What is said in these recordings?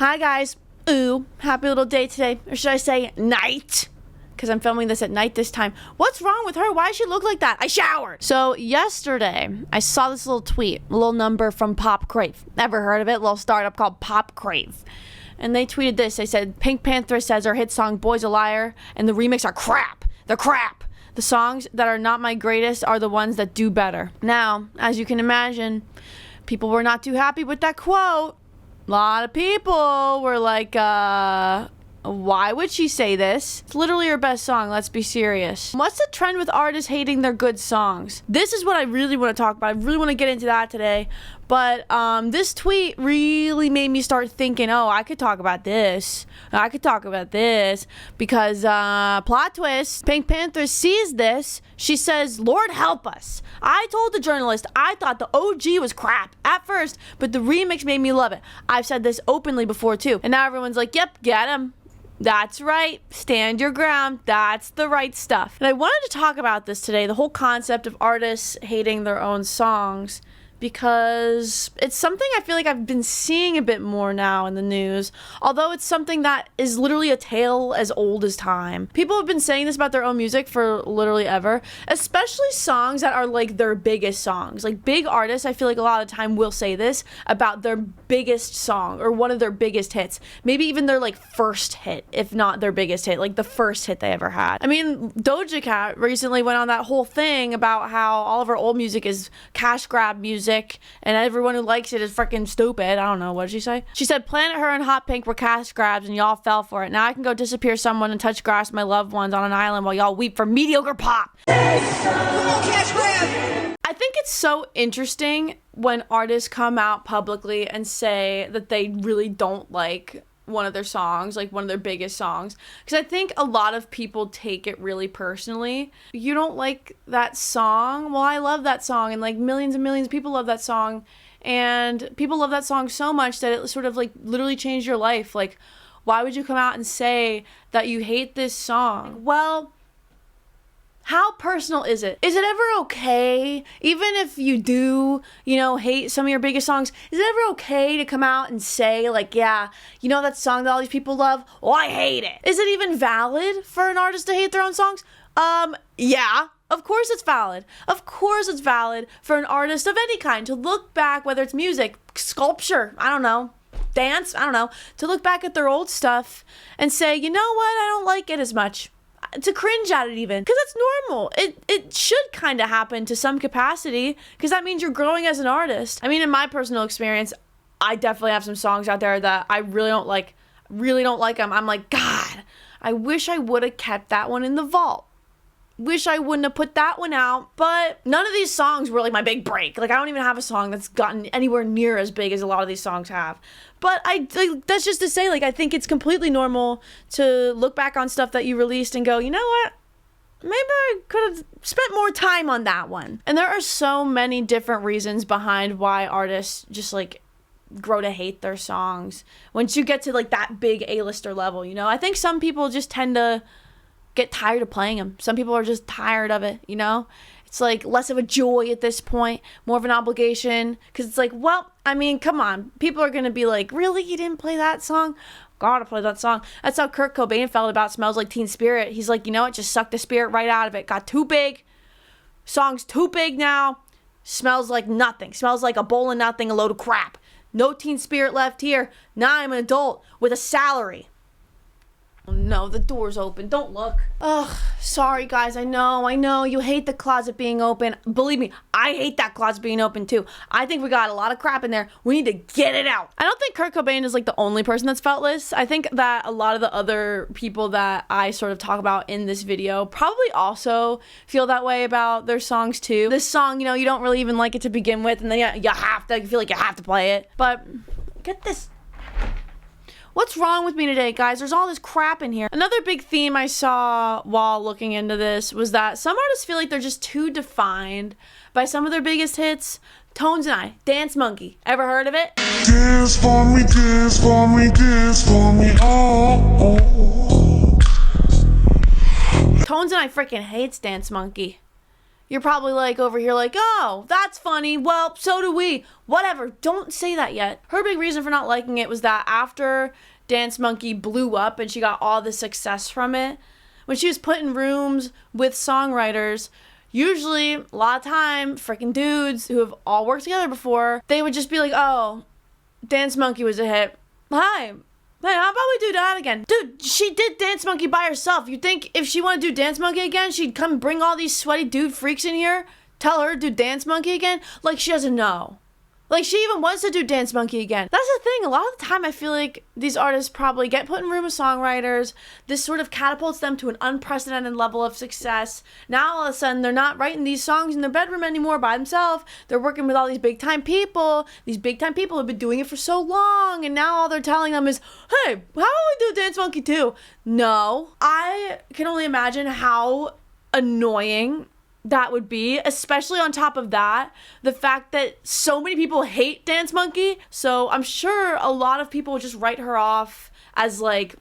Hi guys. Ooh, happy little day today. Or should I say night? Because I'm filming this at night this time. What's wrong with her? Why does she look like that? I showered. So yesterday, I saw this little tweet, a little number from Pop Crave. Never heard of it? A little startup called Pop Crave. And they tweeted this. They said, Pink Panther says her hit song Boy's a Liar and the remix are crap. They're crap. The songs that are not my greatest are the ones that do better. Now, as you can imagine, people were not too happy with that quote. A lot of people were like, why would she say this? It's literally her best song, let's be serious. What's the trend with artists hating their good songs? This is what I really want to talk about. I really want to get into that today. But this tweet really made me start thinking, oh, I could talk about this. I could talk about this. Because, plot twist, Pink Panther sees this. She says, Lord help us. I told the journalist I thought the OG was crap at first, but the remix made me love it. I've said this openly before too. And now everyone's like, yep, get him. That's right. Stand your ground. That's the right stuff. And I wanted to talk about this today, the whole concept of artists hating their own songs, because it's something I feel like I've been seeing a bit more now in the news, although it's something that is literally a tale as old as time. People have been saying this about their own music for literally ever, especially songs that are like their biggest songs. Like big artists, I feel like a lot of the time will say this about their biggest song or one of their biggest hits. Maybe even their like first hit, if not their biggest hit, like the first hit they ever had. I mean, Doja Cat recently went on that whole thing about how all of her old music is cash grab music and everyone who likes it is freaking stupid. I don't know, what did she say? She said, Planet Her and Hot Pink were cash grabs and y'all fell for it. Now I can go disappear someone and touch grass with my loved ones on an island while y'all weep for mediocre pop. I think it's so interesting when artists come out publicly and say that they really don't like one of their songs, like one of their biggest songs, because I think a lot of people take it really personally. You don't like that song? Well, I love that song, and like millions and millions of people love that song, and people love that song so much that it sort of like literally changed your life. Like, why would you come out and say that you hate this song? Well, how personal is it? Is it ever okay, even if you do, hate some of your biggest songs, is it ever okay to come out and say, like, yeah, that song that all these people love? Well, I hate it. Is it even valid for an artist to hate their own songs? Yeah. Of course it's valid. Of course it's valid for an artist of any kind to look back, whether it's music, sculpture, I don't know, dance, I don't know, to look back at their old stuff and say, you know what, I don't like it as much. To cringe at it even, because that's normal. It should kind of happen to some capacity, because that means you're growing as an artist. I mean, in my personal experience, I definitely have some songs out there that I really don't like them. I'm like, God, I wish I would have kept that one in the vault. Wish I wouldn't have put that one out. But none of these songs were like my big break. Like, I don't even have a song that's gotten anywhere near as big as a lot of these songs have. But that's just to say, like, I think it's completely normal to look back on stuff that you released and go, you know what? Maybe I could have spent more time on that one. And there are so many different reasons behind why artists just like grow to hate their songs. Once you get to like that big A-lister level, I think some people just tend to get tired of playing them. Some people are just tired of it, It's like less of a joy at this point, more of an obligation, because it's like, well, I mean, come on. People are going to be like, really? You didn't play that song? Gotta play that song. That's how Kurt Cobain felt about Smells Like Teen Spirit. He's like, it just sucked the spirit right out of it. Got too big. Song's too big now. Smells like nothing. Smells like a bowl of nothing, a load of crap. No teen spirit left here. Now I'm an adult with a salary. Oh no, the door's open. Don't look. Ugh, sorry guys. I know. You hate the closet being open. Believe me, I hate that closet being open too. I think we got a lot of crap in there. We need to get it out. I don't think Kurt Cobain is like the only person that's felt this. I think that a lot of the other people that I sort of talk about in this video probably also feel that way about their songs too. This song, you don't really even like it to begin with, and then you feel like you have to play it. But get this. What's wrong with me today, guys? There's all this crap in here. Another big theme I saw while looking into this was that some artists feel like they're just too defined by some of their biggest hits. Tones and I, Dance Monkey. Ever heard of it? Dance for me, dance for me, dance for me, oh. Tones and I freaking hates Dance Monkey. You're probably like over here like, oh, that's funny. Well, so do we. Whatever. Don't say that yet. Her big reason for not liking it was that after Dance Monkey blew up and she got all the success from it, when she was put in rooms with songwriters, usually a lot of time, freaking dudes who have all worked together before, they would just be like, oh, Dance Monkey was a hit. Hi. Hey, how about we do that again? Dude, she did Dance Monkey by herself. You think if she wanted to do Dance Monkey again, she'd come bring all these sweaty dude freaks in here, tell her to do Dance Monkey again? Like, she doesn't know. Like, she even wants to do Dance Monkey again. That's the thing. A lot of the time, I feel like these artists probably get put in room with songwriters. This sort of catapults them to an unprecedented level of success. Now, all of a sudden, they're not writing these songs in their bedroom anymore by themselves. They're working with all these big-time people. These big-time people have been doing it for so long. And now all they're telling them is, hey, how about we do Dance Monkey too? No. I can only imagine how annoying that would be, especially on top of that, the fact that so many people hate Dance Monkey. So I'm sure a lot of people would just write her off as like,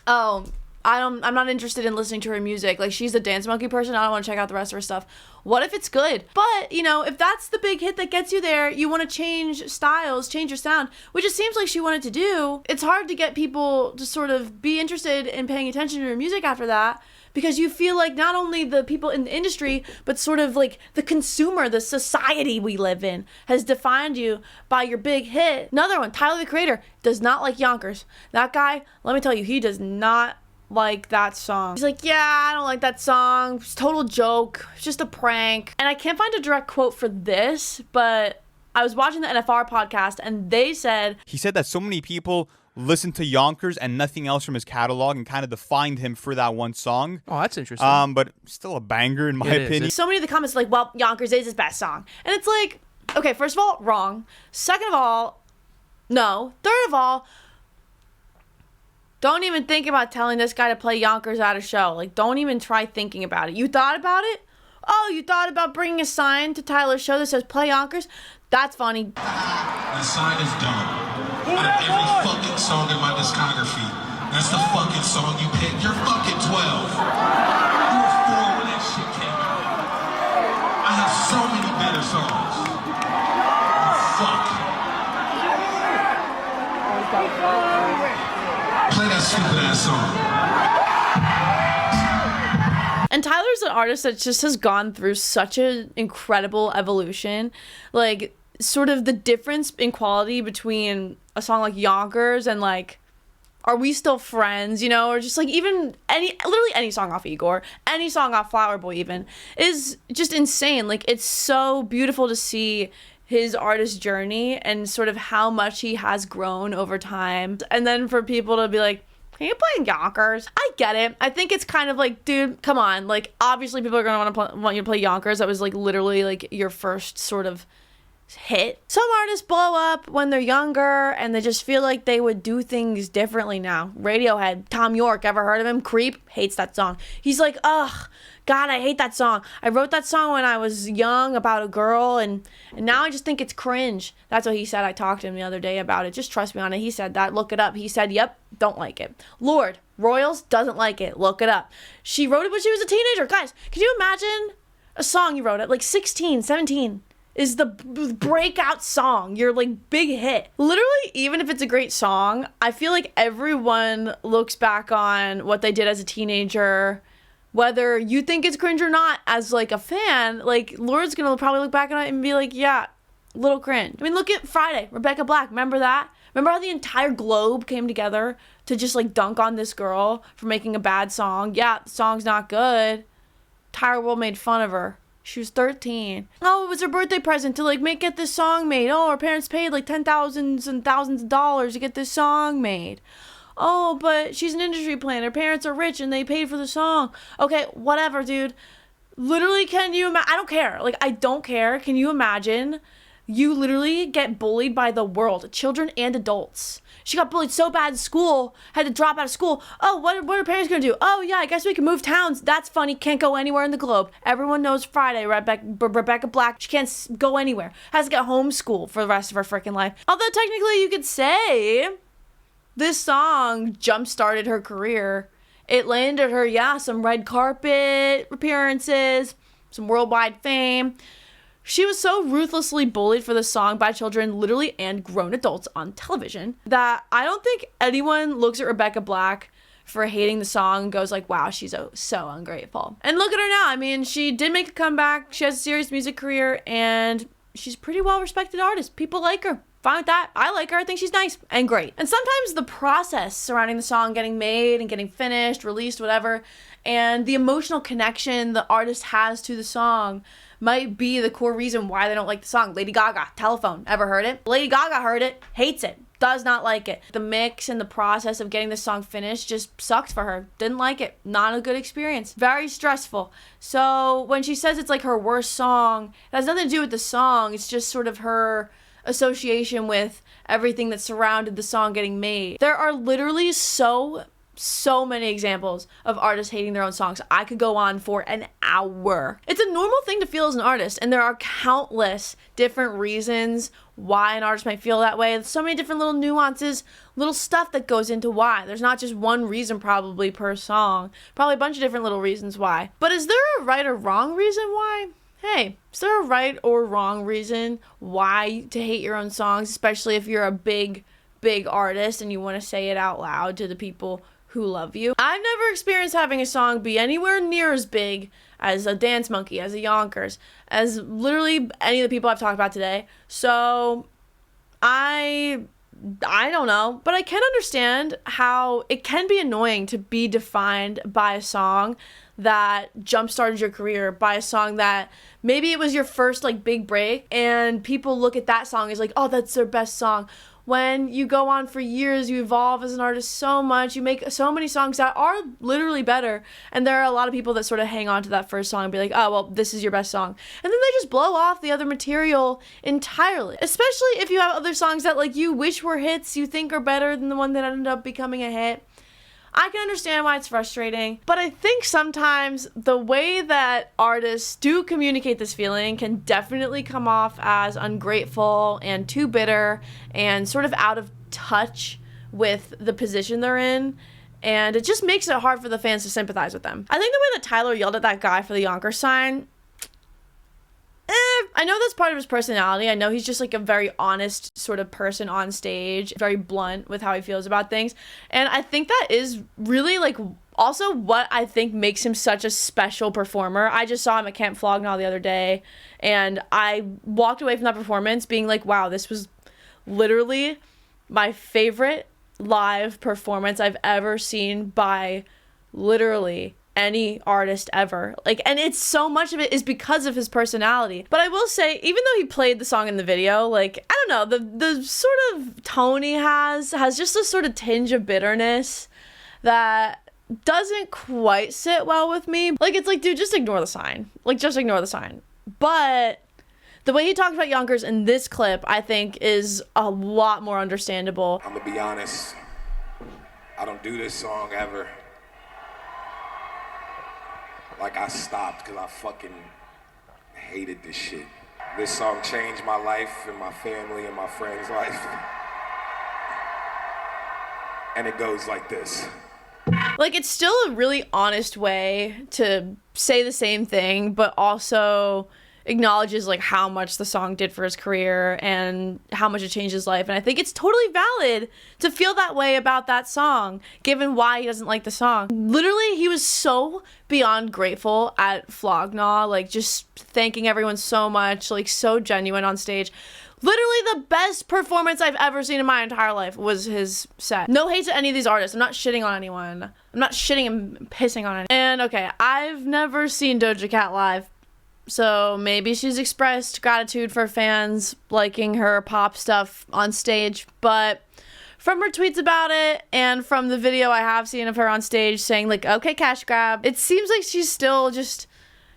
oh, I'm not interested in listening to her music. Like, she's a Dance Monkey person. I don't want to check out the rest of her stuff. What if it's good? But, you know, if that's the big hit that gets you there, you want to change styles, change your sound, which it seems like she wanted to do. It's hard to get people to sort of be interested in paying attention to her music after that, because you feel like not only the people in the industry, but sort of like the consumer, the society we live in, has defined you by your big hit. Another one, Tyler, the Creator, does not like Yonkers. That guy, let me tell you, he does not like that song. He's like, yeah, I don't like that song. It's a total joke. It's just a prank. And I can't find a direct quote for this, but I was watching the NFR podcast and they said... He said that so many people listened to Yonkers and nothing else from his catalog and kind of defined him for that one song. Oh, that's interesting. But still a banger in my opinion. So many of the comments are like, well, Yonkers is his best song. And it's like, okay, first of all, wrong. Second of all, no. Third of all, don't even think about telling this guy to play Yonkers at a show. Like, don't even try thinking about it. You thought about it? Oh, you thought about bringing a sign to Tyler's show that says play Yonkers? That's funny. The sign is dumb. Out of every fucking song in my discography, that's the fucking song you picked. You're fucking 12. You were 4 when that shit came out. I have so many better songs. Fuck. Play that stupid ass song. And Tyler's an artist that just has gone through such an incredible evolution. Like, sort of the difference in quality between a song like Yonkers and like Are We Still Friends, you know, or just like even literally any song off Igor, any song off Flower Boy even, is just insane. Like, it's so beautiful to see his artist journey and sort of how much he has grown over time. And then for people to be like, can you play Yonkers? I get it. I think it's kind of like, dude, come on. Like, obviously people are going to want you to play Yonkers. That was like literally like your first sort of hit. Some artists blow up when they're younger and they just feel like they would do things differently now. Radiohead, Tom York, ever heard of him? Creep, hates that song. He's like, ugh, God, I hate that song. I wrote that song when I was young about a girl and now I just think it's cringe. That's what he said. I talked to him the other day about it. Just trust me on it. He said that. Look it up. He said, yep, don't like it. Lorde, Royals, doesn't like it. Look it up. She wrote it when she was a teenager. Guys, can you imagine a song you wrote at like 16, 17? Is the breakout song, your like big hit. Literally, even if it's a great song, I feel like everyone looks back on what they did as a teenager, whether you think it's cringe or not, as like a fan. Like, Lorde's gonna probably look back on it and be like, yeah, little cringe. I mean, look at Friday, Rebecca Black. Remember that? Remember how the entire globe came together to just like dunk on this girl for making a bad song? Yeah, the song's not good. Entire world made fun of her. She was 13. Oh, it was her birthday present to, like, get this song made. Oh, her parents paid, like, $10,000s and thousands of dollars to get this song made. Oh, but she's an industry plant. Her parents are rich and they paid for the song. Okay, whatever, dude. Literally, can you imagine? I don't care. Like, I don't care. Can you imagine? You literally get bullied by the world, children and adults. She got bullied so bad in school, had to drop out of school. Oh, what are her parents gonna do? Oh, yeah, I guess we can move towns. That's funny. Can't go anywhere in the globe. Everyone knows Friday, Rebecca Black. She can't go anywhere. Has to get homeschooled for the rest of her freaking life. Although technically you could say this song jump-started her career. It landed her, yeah, some red carpet appearances. some worldwide fame. She was so ruthlessly bullied for this song by children, literally, and grown adults on television that I don't think anyone looks at Rebecca Black for hating the song and goes like, wow, she's so ungrateful. And look at her now. I mean, she did make a comeback. She has a serious music career, and she's a pretty well-respected artist. People like her. Fine with that. I like her. I think she's nice and great. And sometimes the process surrounding the song getting made and getting finished, released, whatever, and the emotional connection the artist has to the song might be the core reason why they don't like the song. Lady Gaga, Telephone. Ever heard it? Lady Gaga heard it, hates it, does not like it. The mix and the process of getting the song finished just sucked for her. Didn't like it. Not a good experience. Very stressful. So when she says it's like her worst song, it has nothing to do with the song. It's just sort of her association with everything that surrounded the song getting made. There are literally so many examples of artists hating their own songs. I could go on for an hour. It's a normal thing to feel as an artist, and there are countless different reasons why an artist might feel that way. There's so many different little nuances, little stuff that goes into why. There's not just one reason probably per song. Probably a bunch of different little reasons why. But is there a right or wrong reason why? Hey, is there a right or wrong reason why to hate your own songs, especially if you're a big artist and you want to say it out loud to the people who love you? I've never experienced having a song be anywhere near as big as a Dance Monkey, as a Yonkers, as literally any of the people I've talked about today. So I don't know, but I can understand how it can be annoying to be defined by a song that jump-started your career, by a song that maybe it was your first like big break, and people look at that song as like, oh, that's their best song. When you go on for years, you evolve as an artist so much, you make so many songs that are literally better, and there are a lot of people that sort of hang on to that first song and be like, oh, well, this is your best song. And then they just blow off the other material entirely. Especially if you have other songs that like you wish were hits, you think are better than the one that ended up becoming a hit. I can understand why it's frustrating, but I think sometimes the way that artists do communicate this feeling can definitely come off as ungrateful and too bitter and sort of out of touch with the position they're in, and it just makes it hard for the fans to sympathize with them. I think the way that Tyler yelled at that guy for the Yonkers sign, I know that's part of his personality. I know he's just like a very honest sort of person on stage, very blunt with how he feels about things. And I think that is really like also what I think makes him such a special performer. I just saw him at Camp Flog Gnaw the other day, and I walked away from that performance being like, wow, this was literally my favorite live performance I've ever seen by literally any artist ever. Like, and it's so much of it is because of his personality. But I will say, even though he played the song in the video, like, I don't know, the sort of tone he has just a sort of tinge of bitterness that doesn't quite sit well with me. Like, it's like, dude, just ignore the sign. Like, just ignore the sign. But the way he talks about Yonkers in this clip, I think, is a lot more understandable. I'm gonna be honest, I don't do this song ever. Like, I stopped because I fucking hated this shit. This song changed my life and my family and my friends' life. And it goes like this. Like, it's still a really honest way to say the same thing, but also acknowledges like how much the song did for his career and how much it changed his life. And I think it's totally valid to feel that way about that song, given why he doesn't like the song. Literally, he was so beyond grateful at Flog Gnaw, like just thanking everyone so much, like so genuine on stage. Literally the best performance I've ever seen in my entire life was his set. No hate to any of these artists. I'm not shitting on anyone. I'm not shitting and pissing on anyone. And okay, I've never seen Doja Cat live, so maybe she's expressed gratitude for fans liking her pop stuff on stage, but from her tweets about it and from the video I have seen of her on stage saying like, okay, cash grab, it seems like she's still just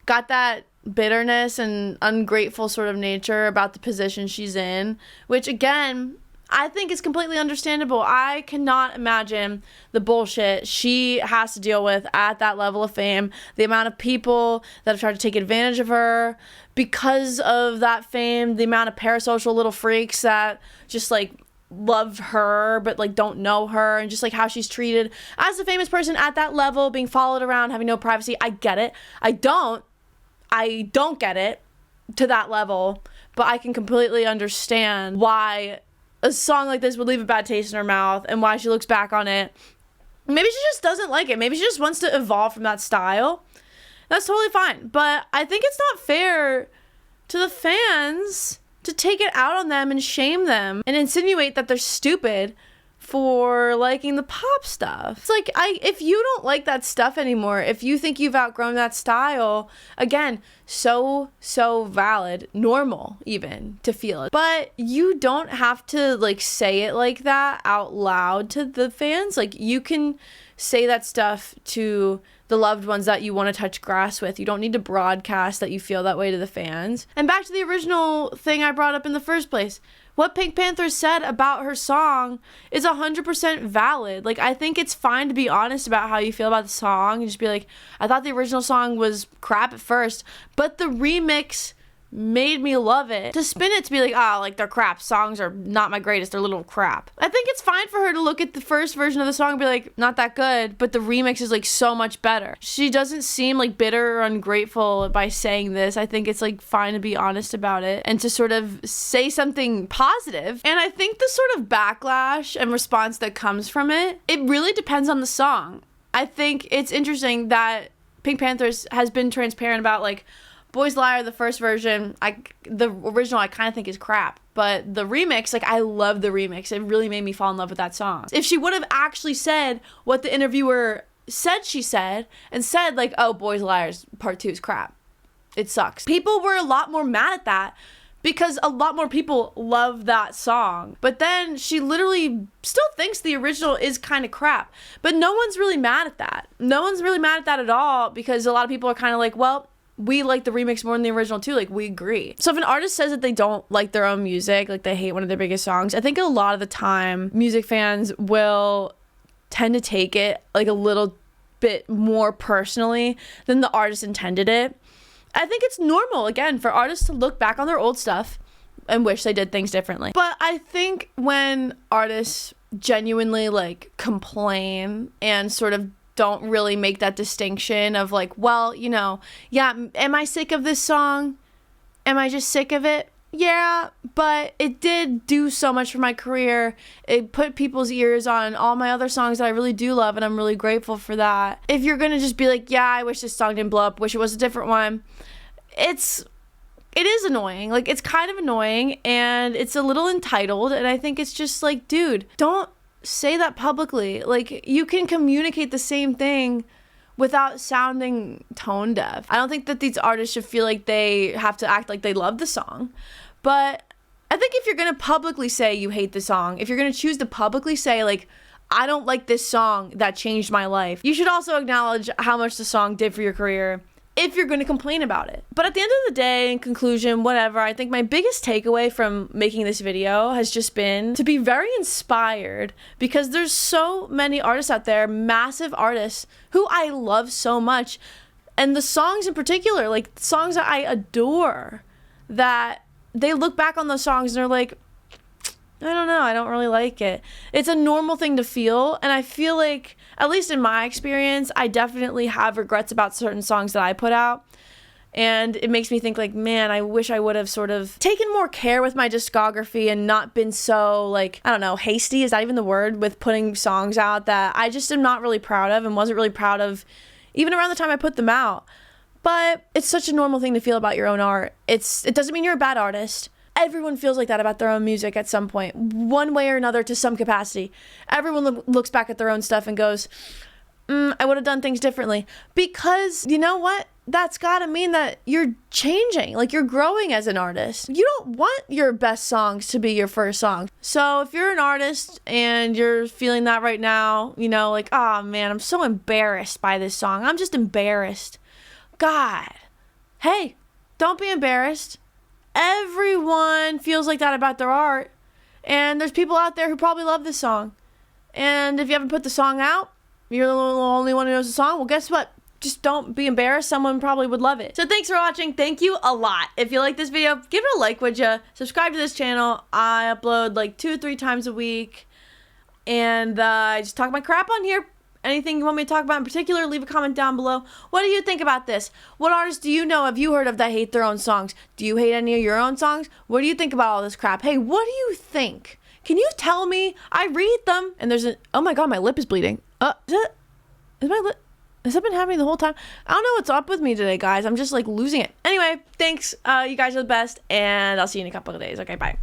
got that bitterness and ungrateful sort of nature about the position she's in, which again, I think is completely understandable. I cannot imagine the bullshit she has to deal with at that level of fame, the amount of people that have tried to take advantage of her because of that fame, the amount of parasocial little freaks that just like love her but like don't know her, and just like how she's treated as a famous person at that level, being followed around, having no privacy. I get it. I don't I don't get it to that level, but I can completely understand why a song like this would leave a bad taste in her mouth and why she looks back on it. Maybe she just doesn't like it. Maybe she just wants to evolve from that style. That's totally fine. But I think it's not fair to the fans to take it out on them and shame them and insinuate that they're stupid for liking the pop stuff. It's like, if you don't like that stuff anymore, if you think you've outgrown that style, again, so valid, normal even to feel it. But you don't have to like say it like that out loud to the fans. Like, you can say that stuff to the loved ones that you want to touch grass with. You don't need to broadcast that you feel that way to the fans. And back to the original thing I brought up in the first place. What Pink Panther said about her song is 100% valid. Like, I think it's fine to be honest about how you feel about the song and just be like, I thought the original song was crap at first, but the remix made me love it. To spin it to be like, oh, like, they're crap. Songs are not my greatest. They're little crap. I think it's fine for her to look at the first version of the song and be like, not that good, but the remix is like so much better. She doesn't seem like bitter or ungrateful by saying this. I think it's like fine to be honest about it and to sort of say something positive. And I think the sort of backlash and response that comes from it, it really depends on the song. I think it's interesting that Pink Panther has been transparent about like, Boys Liar, the first version, the original I kind of think is crap. But the remix, like, I love the remix. It really made me fall in love with that song. If she would have actually said what the interviewer said she said, and said, like, oh, Boys Liars Part 2 is crap. It sucks. People were a lot more mad at that because a lot more people love that song. But then she literally still thinks the original is kind of crap. But no one's really mad at that. No one's really mad at that at all because a lot of people are kind of like, well, we like the remix more than the original too. Like, we agree. So if an artist says that they don't like their own music, like they hate one of their biggest songs, I think a lot of the time music fans will tend to take it like a little bit more personally than the artist intended it. I think it's normal, again, for artists to look back on their old stuff and wish they did things differently. But I think when artists genuinely like complain and sort of don't really make that distinction of like, well, you know, yeah, am I sick of this song? Am I just sick of it? Yeah, but it did do so much for my career. It put people's ears on all my other songs that I really do love, and I'm really grateful for that. If you're gonna just be like, yeah, I wish this song didn't blow up, wish it was a different one, it is annoying. Like, it's kind of annoying, and it's a little entitled, and I think it's just like, dude, don't say that publicly. Like, you can communicate the same thing without sounding tone deaf. I don't think that these artists should feel like they have to act like they love the song. But I think if you're going to publicly say you hate the song, if you're going to choose to publicly say, like, I don't like this song that changed my life, you should also acknowledge how much the song did for your career if you're going to complain about it. But at the end of the day, in conclusion, whatever, I think my biggest takeaway from making this video has just been to be very inspired, because there's so many artists out there, massive artists, who I love so much. And the songs in particular, like songs that I adore, that they look back on those songs and they're like, I don't know, I don't really like it. It's a normal thing to feel, and I feel like, at least in my experience, I definitely have regrets about certain songs that I put out, and it makes me think like, man, I wish I would have sort of taken more care with my discography and not been so, like, I don't know, hasty, is that even the word, with putting songs out that I just am not really proud of and wasn't really proud of even around the time I put them out. But it's such a normal thing to feel about your own art. It doesn't mean you're a bad artist. Everyone feels like that about their own music at some point, one way or another, to some capacity. Everyone looks back at their own stuff and goes, I would have done things differently. Because, you know what? That's gotta mean that you're changing, like you're growing as an artist. You don't want your best songs to be your first song. So if you're an artist and you're feeling that right now, you know, like, oh man, I'm so embarrassed by this song. I'm just embarrassed. God, hey, don't be embarrassed. Everyone feels like that about their art, and there's people out there who probably love this song. And if you haven't put the song out, you're the only one who knows the song, well, guess what? Just don't be embarrassed. Someone probably would love it. So thanks for watching. Thank you a lot. If you like this video, give it a like, would you? Subscribe to this channel. I upload like 2 or 3 times a week, and I just talk my crap on here Anything you want me to talk about in particular, leave a comment down below. What do you think about this? What artists do you know, have you heard of, that hate their own songs? Do you hate any of your own songs? What do you think about all this crap? Hey, what do you think? Can you tell me? I read them, and there's oh my god, my lip is bleeding. Is my lip... Has that been happening the whole time? I don't know what's up with me today, guys. I'm just like losing it. Anyway, thanks. You guys are the best, and I'll see you in a couple of days. Okay, bye.